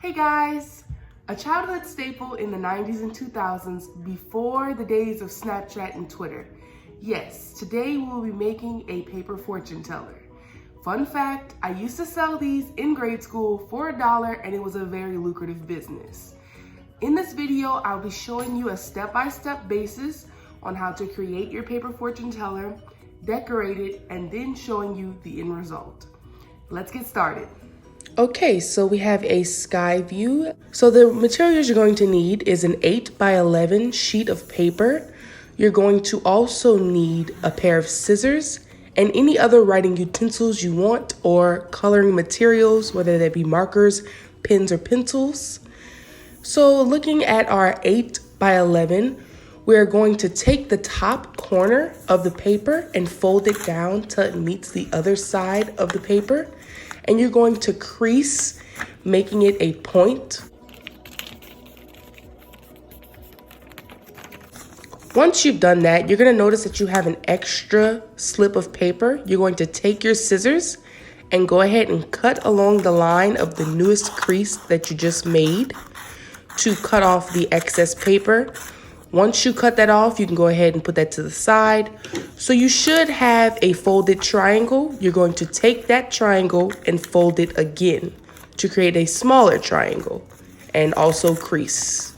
Hey guys! A childhood staple in the 90s and 2000s before the days of Snapchat and Twitter. Yes, today we'll be making a paper fortune teller. Fun fact, I used to sell these in grade school for $1 and it was a very lucrative business. In this video, I'll be showing you a step-by-step basis on how to create your paper fortune teller, decorate it, and then showing you the end result. Let's get started. Okay, so we have a sky view. So the materials you're going to need is an 8x11 sheet of paper. You're going to also need a pair of scissors and any other writing utensils you want or coloring materials, whether they be markers, pens, or pencils. So looking at our 8x11, we're going to take the top corner of the paper and fold it down till it meets the other side of the paper. And you're going to crease, making it a point. Once you've done that, you're going to notice that you have an extra slip of paper. You're going to take your scissors and go ahead and cut along the line of the newest crease that you just made to cut off the excess paper. Once you cut that off, you can go ahead and put that to the side. So you should have a folded triangle. You're going to take that triangle and fold it again to create a smaller triangle and also crease.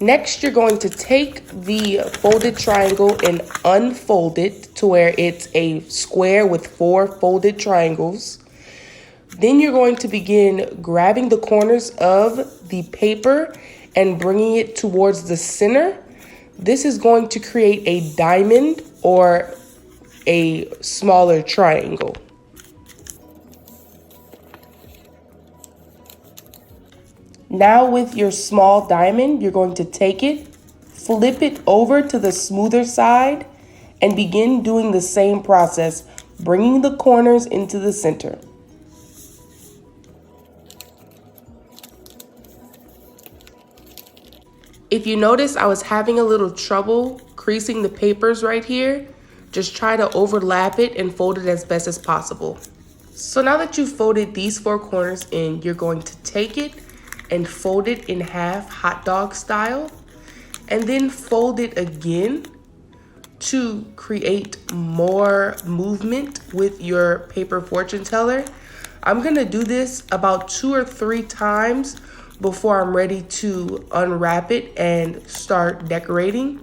Next, you're going to take the folded triangle and unfold it to where it's a square with 4 folded triangles. Then you're going to begin grabbing the corners of the paper and bringing it towards the center. This is going to create a diamond or a smaller triangle. Now with your small diamond, you're going to take it, flip it over to the smoother side, and begin doing the same process, bringing the corners into the center. If you notice, I was having a little trouble creasing the papers right here. Just try to overlap it and fold it as best as possible. So now that you've folded these 4 corners in, you're going to take it and fold it in half, hot dog style, and then fold it again to create more movement with your paper fortune teller. I'm gonna do this about 2 or 3 times before I'm ready to unwrap it and start decorating.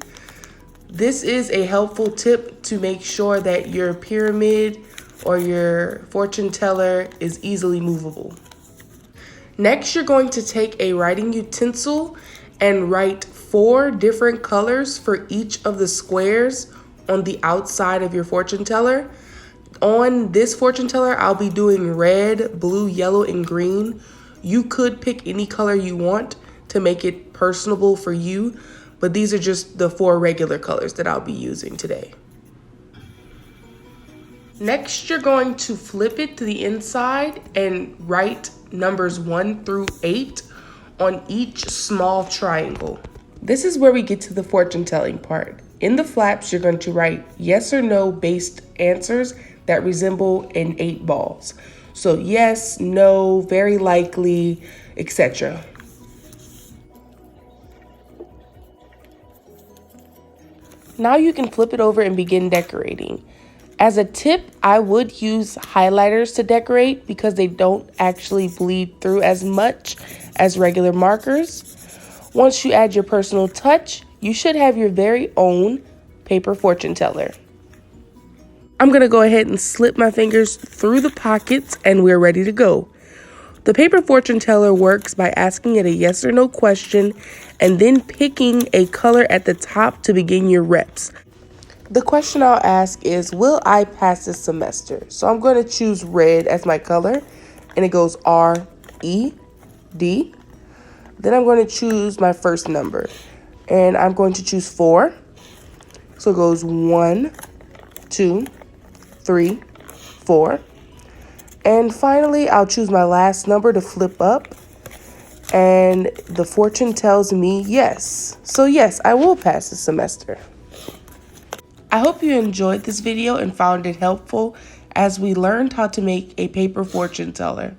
This is a helpful tip to make sure that your pyramid or your fortune teller is easily movable. Next, you're going to take a writing utensil and write 4 different colors for each of the squares on the outside of your fortune teller. On this fortune teller, I'll be doing red, blue, yellow, and green. You could pick any color you want to make it personable for you, but these are just the 4 regular colors that I'll be using today. Next, you're going to flip it to the inside and write numbers 1 through 8 on each small triangle. This is where we get to the fortune telling part. In the flaps, you're going to write yes or no based answers that resemble an 8 balls. So yes, no, very likely, etc. Now you can flip it over and begin decorating. As a tip, I would use highlighters to decorate because they don't actually bleed through as much as regular markers. Once you add your personal touch, you should have your very own paper fortune teller. I'm going to go ahead and slip my fingers through the pockets and we're ready to go. The paper fortune teller works by asking it a yes or no question and then picking a color at the top to begin your reps. The question I'll ask is, will I pass this semester? So I'm going to choose red as my color and it goes R-E-D. Then I'm going to choose my first number and I'm going to choose 4. So it goes 1, 2, 3, 4. And finally, I'll choose my last number to flip up. And the fortune tells me yes. So yes, I will pass the semester. I hope you enjoyed this video and found it helpful as we learned how to make a paper fortune teller.